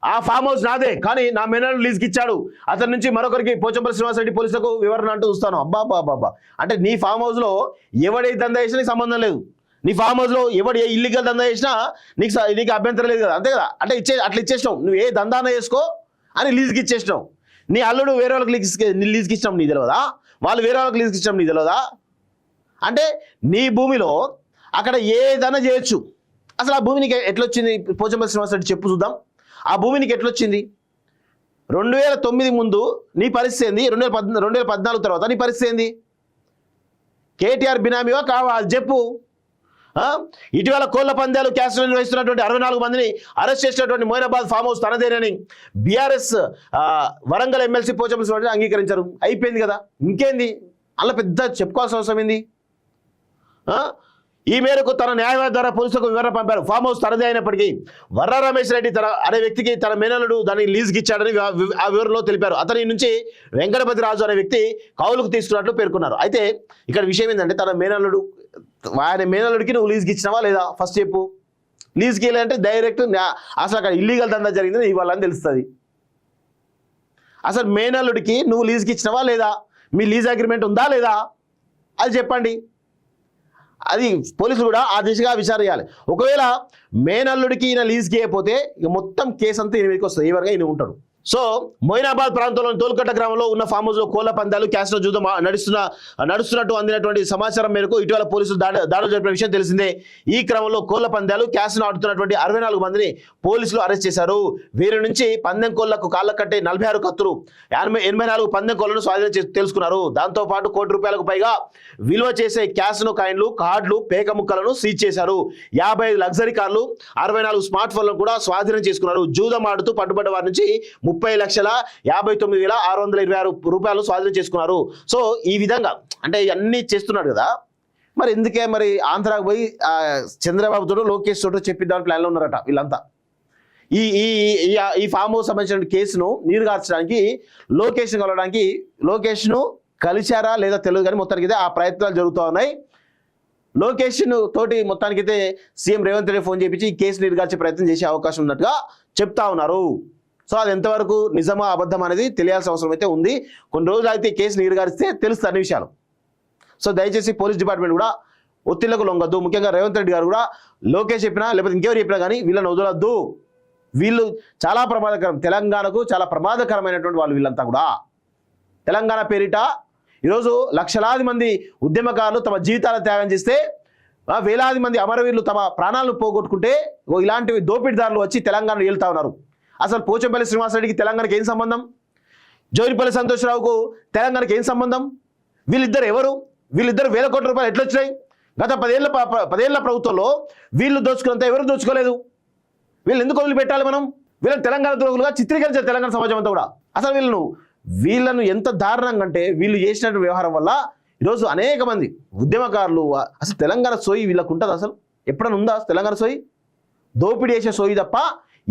ఆ farm house నాదే, కానీ నా మేనల్ లీజ్కి ఇచ్చాడు, అతని నుంచి మరొకరికి పోచంపల్లి శ్రీనివాసరెడ్డి పోలీసులకు వివరణ అంటూ చూస్తాను. అబ్బా అంటే నీ ఫామ్ హౌస్లో ఎవడే దందా చేసినా నీకు సంబంధం లేదు. నీ ఫామ్ హౌస్లో ఎవడు ఏ ఇల్లీగల్ దందా చేసినా నీకు అభ్యంతరం లేదు కదా, అంతే కదా. అంటే అట్లా ఇచ్చేసినావు, నువ్వు ఏ దందాన చేసుకో అని లీజ్కి ఇచ్చేసినావు. నీ అల్లుడు వేరే వాళ్ళకి లీజ్కి ఇచ్చినాం నీ తెలియదా, వాళ్ళు వేరే వాళ్ళకి లీజ్కి ఇచ్చినాం నీ తెలియదా. అంటే నీ భూమిలో అక్కడ ఏదైనా చేయొచ్చు. అసలు ఆ భూమికి ఎట్లొచ్చింది పోచంపల్లి శ్రీనివాసరెడ్డి చెప్పు చూద్దాం. ఆ భూమికి ఎట్లొచ్చింది? 2009 ముందు నీ పరిస్థితి ఏంది? 2014 తర్వాత నీ పరిస్థితి ఏంది? కేటీఆర్ బినామీవా కావా చెప్పు. ఇటీవల కోళ్ల పందాలు క్యాస్లో నిర్వహిస్తున్నటువంటి 64 మందిని అరెస్ట్ చేసినటువంటి Moinabad farm house తనదేనని BRS Warangal MLC Pochampally Srinivasa Reddy అంగీకరించారు. అయిపోయింది కదా, ఇంకేంది అలా పెద్ద చెప్పుకోవాల్సిన అవసరం ఏంది? ఈ మేరకు తన న్యాయవాది ద్వారా పోలీసులకు వివరణ పంపారు. ఫామ్ హౌస్ తనదే అయినప్పటికీ వర్ర రమేష్ రెడ్డి అనే వ్యక్తికి తన మేనల్లుడు దానికి లీజ్కి ఇచ్చాడని ఆ వివరణలో తెలిపారు. అతని నుంచి వెంకటపతి రాజు అనే వ్యక్తి కౌలుకు తీసుకున్నట్లు పేర్కొన్నారు. అయితే ఇక్కడ విషయం ఏంటంటే తన మేనల్లుడు ఆయన మేనల్లుడికి నువ్వు లీజ్కి ఇచ్చినావా లేదా ఫస్ట్ చెప్పు. లీజ్కి వెళ్ళాలంటే డైరెక్ట్ అసలు అక్కడ ఇల్లీగల్ దందా జరిగిందని ఇవ్వాలని తెలుస్తుంది. అసలు మేనల్లుడికి నువ్వు లీజ్కి ఇచ్చినావా లేదా, మీ లీజ్ అగ్రిమెంట్ ఉందా లేదా అది చెప్పండి. అది పోలీసులు కూడా ఆ దిశగా విచారించాలి. ఒకవేళ మేనల్లుడికి ఈయన లీజ్కి ఇవ్వకపోతే ఇక మొత్తం కేసు అంతా ఈయన మీదకి వస్తుంది, ఈ వరకు ఈయన ఉంటాడు. సో మొయినాబాద్ ప్రాంతంలోని తోలుకట్ట గ్రామంలో ఉన్న ఫామ్ హౌస్లో కోళ్ల పందాలు క్యాసినో జూదం నడుస్తున్నట్టు అందినటువంటి సమాచారం మేరకు ఇటీవల పోలీసులు దాడులు జరిపిన విషయం తెలిసిందే. ఈ క్రమంలో కోళ్ల పందాలు క్యాసినో ఆడుతున్నటువంటి 64 మందిని పోలీసులు అరెస్ట్ చేశారు. వీరి నుంచి పందెం కోళ్లకు కాళ్ళ కట్టే 46 కత్తులు, 84 పందెం కోళ్లను స్వాధీనం తెలుసుకున్నారు. దాంతోపాటు ₹1 కోటి పైగా విలువ చేసే క్యాసినో కాయిన్లు, కార్డులు, పేక ముక్కలను సీజ్ చేశారు. 55 లగ్జరీ కార్లు, 64 స్మార్ట్ ఫోన్లను కూడా స్వాధీనం చేసుకున్నారు. జూదం ఆడుతూ పట్టుబడ్డ వారి నుంచి 30,59,626 స్వాధీనం చేసుకున్నారు. సో ఈ విధంగా అంటే ఇవన్నీ చేస్తున్నాడు కదా, మరి ఎందుకే మరి ఆంధ్రాకు పోయి చంద్రబాబు తోడు లోకేష్ తోడు చెప్పిద్దామని ప్లాన్లో ఉన్నారట వీళ్ళంతా. ఈ ఫామ్ హౌస్ సంబంధించిన కేసును నీరుగార్చడానికి లోకేష్ను కలిశారా లేదా తెలియదు, కానీ మొత్తానికి అయితే ఆ ప్రయత్నాలు జరుగుతూ ఉన్నాయి. లోకేష్ తోటి మొత్తానికైతే సీఎం రేవంత్ రెడ్డి ఫోన్ చేయించి ఈ కేసు నీరుగార్చే ప్రయత్నం చేసే అవకాశం ఉన్నట్టుగా చెప్తా ఉన్నారు. సో అది ఎంతవరకు నిజమా అబద్ధం అనేది తెలియాల్సిన అవసరం అయితే ఉంది. కొన్ని రోజులు అయితే కేసు నీరుగారిస్తే తెలుస్తుంది అన్ని విషయాలు. సో దయచేసి పోలీస్ డిపార్ట్మెంట్ కూడా ఒత్తిళ్లకు లొంగద్దు. ముఖ్యంగా రేవంత్ రెడ్డి గారు కూడా లోకేష్ చెప్పినా లేకపోతే ఇంకెవరు చెప్పినా కానీ వీళ్ళని వదలొద్దు. వీళ్ళు చాలా ప్రమాదకరం, తెలంగాణకు చాలా ప్రమాదకరమైనటువంటి వాళ్ళు వీళ్ళంతా కూడా. తెలంగాణ పేరిట ఈరోజు లక్షలాది మంది ఉద్యమకారులు తమ జీవితాలను త్యాగం చేస్తే, వేలాది మంది అమరవీరులు తమ ప్రాణాలను పోగొట్టుకుంటే ఇలాంటివి దోపిడీదారులు వచ్చి తెలంగాణను ఏలుతా ఉన్నారు. అసలు పోచంపల్లి శ్రీనివాసరెడ్డికి తెలంగాణకి ఏం సంబంధం? జోగినిపల్లి సంతోష్రావుకు తెలంగాణకి ఏం సంబంధం? వీళ్ళిద్దరు ఎవరు? వీళ్ళిద్దరు ₹1,000 కోట్ల ఎట్లా వచ్చినాయి? గత 10 ఏళ్ల ప్రభుత్వంలో వీళ్ళు దోచుకున్నంత ఎవరు దోచుకోలేదు. వీళ్ళు ఎందుకు వదిలిపెట్టాలి మనం? వీళ్ళని తెలంగాణ ద్రోహులుగా చిత్రీకరించారు తెలంగాణ సమాజం అంతా కూడా. అసలు వీళ్ళను ఎంత దారుణంగా అంటే వీళ్ళు చేసినటువంటి వ్యవహారం వల్ల ఈరోజు అనేక మంది ఉద్యమకారులు అసలు తెలంగాణ సోయి వీళ్ళకు ఉంటుంది? అసలు ఎప్పుడైనా ఉందా తెలంగాణ సోయి? దోపిడీ చేసే సోయి తప్ప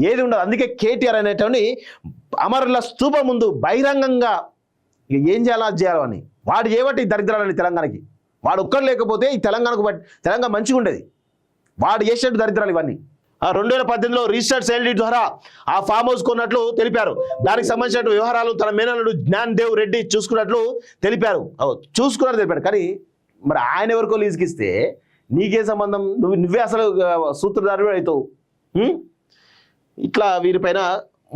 ఏది ఉండదు. అందుకే కేటీఆర్ అనేటువంటి అమరుల స్తూపం ముందు బహిరంగంగా ఏం చేయాలో అది చేయాలని వాడు ఏవటి దరిద్రాలని తెలంగాణకి వాడు ఒక్కడు లేకపోతే ఈ తెలంగాణ మంచిగా ఉండేది. వాడు చేసేట్టు దరిద్రాలు ఇవన్నీ. 2018లో రిజిస్టర్డ్ సేల్ డీడ్ ద్వారా ఆ ఫామ్ హౌస్ కొన్నట్లు తెలిపారు. దానికి సంబంధించిన వ్యవహారాలు తన మేనల్లుడు జ్ఞాన్ దేవ్ రెడ్డి చూసుకున్నట్లు తెలిపారు. కానీ మరి ఆయన ఎవరికో లీజుకి ఇస్తే నీకే సంబంధం? నువ్వే అసలు సూత్రధారుడు అవుతావు. ఇట్లా వీరిపైన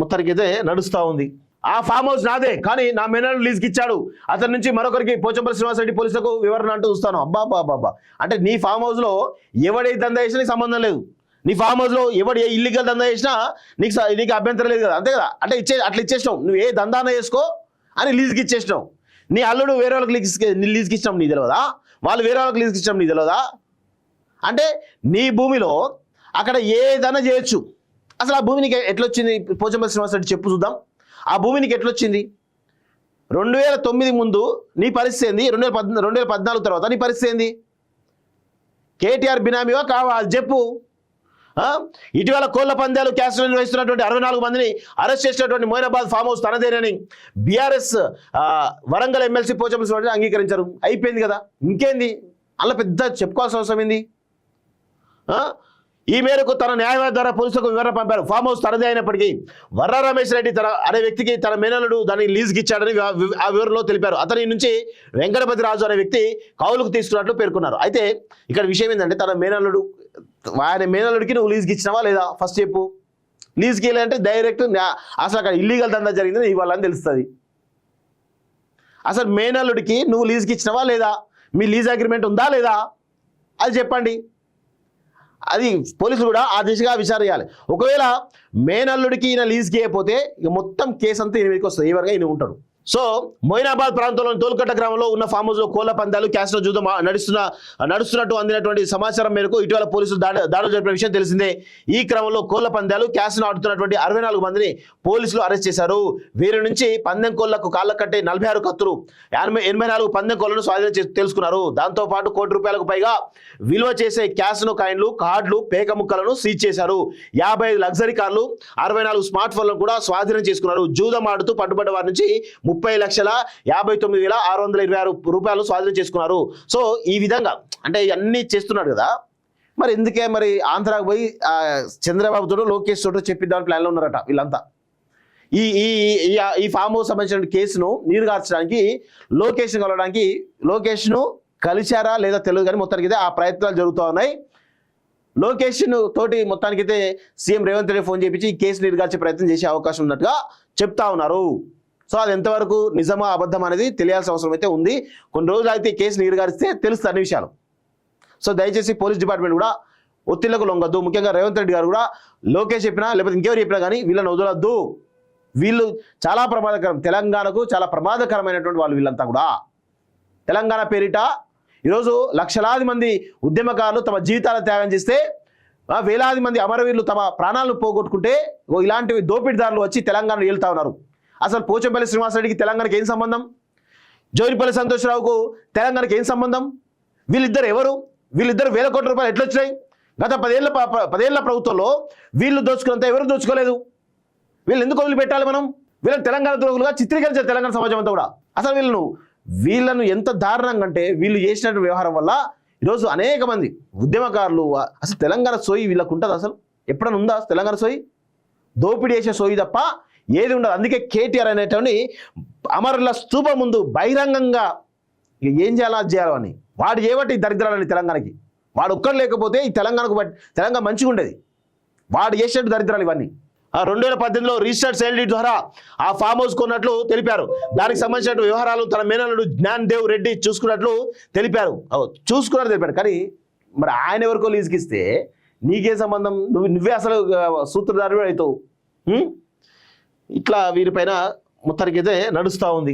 మొత్తానికి అయితే నడుస్తూ ఉంది. ఆ ఫామ్ హౌస్ నాదే, కానీ నా మేనల్లుడు లీజ్కి ఇచ్చాడు, అతని నుంచి మరొకరికి పోచంపల్లి శ్రీనివాసరెడ్డి పోలీసులకు వివరణ అంటూ చూస్తాను. అబ్బా అంటే నీ ఫామ్ హౌస్లో ఎవడే దందా చేసినా నీకు సంబంధం లేదు. నీ ఫామ్ హౌస్లో ఎవడు ఏ ఇల్లీగల్ దందా చేసినా నీకు అభ్యంతరం లేదు కదా, అంతే కదా. అంటే అట్లా ఇచ్చేసినావు, నువ్వు ఏ దందాన చేసుకో అని లీజ్కి ఇచ్చేసినావు. నీ అల్లుడు వేరే వాళ్ళకి లీజ్కి ఇచ్చినాం నీ తెలియదా, వాళ్ళు వేరే వాళ్ళకి లీజ్కి ఇచ్చినాం నీ తెలియదా. అంటే నీ భూమిలో అక్కడ ఏదైనా చేయొచ్చు. అసలు ఆ భూమికి ఎట్లొచ్చింది పోచంపల్లి శ్రీనివాసరెడ్డి చెప్పు చూద్దాం. ఆ భూమికి ఎట్లొచ్చింది? 2009 ముందు నీ పరిస్థితి ఏంది? 2014 తర్వాత నీ పరిస్థితి ఏంది? కేటీఆర్ బినామీవా కావా చెప్పు. ఇటీవల కోళ్ల పందాలు క్యాసినో నిర్వహిస్తున్నటువంటి 64 మందిని అరెస్ట్ చేసినటువంటి Moinabad farm house తనదేనని BRS Warangal MLC Pochampally Srinivasa Reddy అంగీకరించారు. అయిపోయింది కదా, ఇంకేంది అలా పెద్ద చెప్పుకోవాల్సిన అవసరం ఏంది? ఈ మేరకు తన న్యాయవాది ద్వారా పోలీసులకు వివరణ పంపారు. ఫామ్ హౌస్ తనదే అయినప్పటికీ వర్ర రమేష్ రెడ్డి అనే వ్యక్తికి తన మేనల్లుడు దాన్ని లీజుకి ఇచ్చాడని ఆ వివరణలో తెలిపారు. అతని నుంచి వెంకటపతి రాజు అనే వ్యక్తి కౌలుకు తీసుకున్నట్లు పేర్కొన్నారు. అయితే ఇక్కడ విషయం ఏంటంటే తన మేనల్లుడు ఆయన మేనల్లుడికి నువ్వు లీజుకి ఇచ్చినావా లేదా ఫస్ట్ చెప్పు. లీజుకి వెళ్ళాలంటే డైరెక్ట్ అసలు అక్కడ ఇల్లీగల్ దందా జరిగిందని ఇవ్వాలని తెలుస్తుంది. అసలు మేనల్లుడికి నువ్వు లీజుకి ఇచ్చినావా లేదా, మీ లీజ్ అగ్రిమెంట్ ఉందా లేదా అది చెప్పండి. అది పోలీసులు కూడా ఆ దిశగా విచారించాలి. ఒకవేళ మేనల్లుడికి ఈయన లీజ్కి ఇవ్వకపోతే ఇక మొత్తం కేసు అంతా ఈయన మీదకి వస్తుంది. ఈవరగా ఈయన ఉంటాడు. సో మొయినాబాద్ ప్రాంతంలోని తోలుకట్ట గ్రామంలో ఉన్న ఫామ్ హౌస్లో కోళ్ల పందాలు క్యాసినో జూదం నడుస్తున్నట్టు అందినటువంటి సమాచారం మేరకు ఇటీవల పోలీసులు దాడులు జరిపిన విషయం తెలిసిందే. ఈ క్రమంలో కోళ్ల పందాలు క్యాసినో ఆడుతున్నటువంటి 64 మందిని పోలీసులు అరెస్ట్ చేశారు. వీరి నుంచి పందెం కోళ్లకు కాళ్ళ కట్టే 46 కత్తులు, 84 పందెం కోళ్లను స్వాధీనం తెలుసుకున్నారు. దాంతోపాటు ₹1 కోటి పైగా విలువ చేసే క్యాసినో కాయిన్లు, కార్డులు, పేక ముక్కలను సీజ్ చేశారు. 55 లగ్జరీ కార్లు, 64 స్మార్ట్ ఫోన్లను కూడా స్వాధీనం చేసుకున్నారు. జూదం ఆడుతూ పట్టుబడ్డ వారి నుంచి 30,59,626 స్వాధీనం చేసుకున్నారు. సో ఈ విధంగా అంటే ఇవన్నీ చేస్తున్నాడు కదా, మరి ఎందుకే మరి ఆంధ్రాకు పోయి చంద్రబాబు తోడు లోకేష్ తోడు చెప్పిద్దామని ప్లాన్లో ఉన్నారట వీళ్ళంతా. ఈ ఫామ్ హౌస్ సంబంధించిన కేసును నీరుగార్చడానికి లోకేష్ను కలవడానికి లోకేష్ను కలిశారా లేదా తెలియదు కానీ మొత్తానికి అయితే ఆ ప్రయత్నాలు జరుగుతూ ఉన్నాయి. లోకేష్ను తోటి మొత్తానికైతే సీఎం రేవంత్ రెడ్డి ఫోన్ చేయించి ఈ కేసు నీరుగార్చే ప్రయత్నం చేసే అవకాశం ఉన్నట్టుగా చెప్తా ఉన్నారు. సో అది ఎంతవరకు నిజమా అబద్ధం అనేది తెలియాల్సిన అవసరం అయితే ఉంది. కొన్ని రోజులు అయితే కేసు నీరుగారిస్తే తెలుస్తుంది అన్ని విషయాలు. సో దయచేసి పోలీస్ డిపార్ట్మెంట్ కూడా ఒత్తిళ్లకు లొంగద్దు. ముఖ్యంగా రేవంత్ రెడ్డి గారు కూడా లోకేష్ చెప్పినా లేకపోతే ఇంకెవరు చెప్పినా కానీ వీళ్ళని వదలొద్దు. వీళ్ళు చాలా ప్రమాదకరం, తెలంగాణకు చాలా ప్రమాదకరమైనటువంటి వాళ్ళు వీళ్ళంతా కూడా. తెలంగాణ పేరిట ఈరోజు లక్షలాది మంది ఉద్యమకారులు తమ జీవితాలను త్యాగం చేస్తే వేలాది మంది అమరవీరులు తమ ప్రాణాలను పోగొట్టుకుంటే ఇలాంటివి దోపిడీదారులు వచ్చి తెలంగాణను ఏలుతా ఉన్నారు. అసలు పోచంపల్లి శ్రీనివాసరెడ్డికి తెలంగాణకి ఏం సంబంధం? జోగినిపల్లి సంతోషరావుకు తెలంగాణకి ఏం సంబంధం? వీళ్ళిద్దరు ఎవరు? వీళ్ళిద్దరు ₹1,000 కోట్ల ఎట్లా వచ్చినాయి? గత 10 ఏళ్ల ప్రభుత్వంలో వీళ్ళు దోచుకున్నంత ఎవరు దోచుకోలేదు. వీళ్ళు ఎందుకు వదిలిపెట్టాలి మనం? వీళ్ళని తెలంగాణ ద్రోహులుగా చిత్రీకరించారు తెలంగాణ సమాజం అంతా కూడా. అసలు వీళ్ళను ఎంత దారుణంగా అంటే వీళ్ళు చేసినటువంటి వ్యవహారం వల్ల ఈరోజు అనేక మంది ఉద్యమకారులు అసలు తెలంగాణ సోయి వీళ్ళకు ఉంటుంది. అసలు ఎప్పుడైనా ఉందా తెలంగాణ సోయి? దోపిడీ చేసే సోయి తప్ప ఏది ఉండదు. అందుకే కేటీఆర్ అనేటువంటి అమరుల స్తూపం ముందు బహిరంగంగా ఏం చేయాలో అది చేయాలని వాడు చేయబట్టి ఈ దరిద్రాలని తెలంగాణకి. వాడు ఒక్కడు లేకపోతే ఈ తెలంగాణకు తెలంగాణ మంచిగా ఉండేది. వాడు చేసేట్టు దరిద్రాలు ఇవన్నీ. 2018లో రిజిస్టర్డ్ సేల్ డీడ్ ద్వారా ఆ ఫామ్ హౌస్ కొన్నట్లు తెలిపారు. దానికి సంబంధించిన వ్యవహారాలు తన మేనల్లుడు జ్ఞాన్ దేవ్ రెడ్డి చూసుకున్నారు తెలిపారు. కానీ మరి ఆయన ఎవరికో లీజుకి ఇస్తే నీకే సంబంధం? నువ్వే అసలు సూత్రధారుడు అవుతావు. ఇట్లా వీరిపైన మొత్తానికైతే నడుస్తూ ఉంది.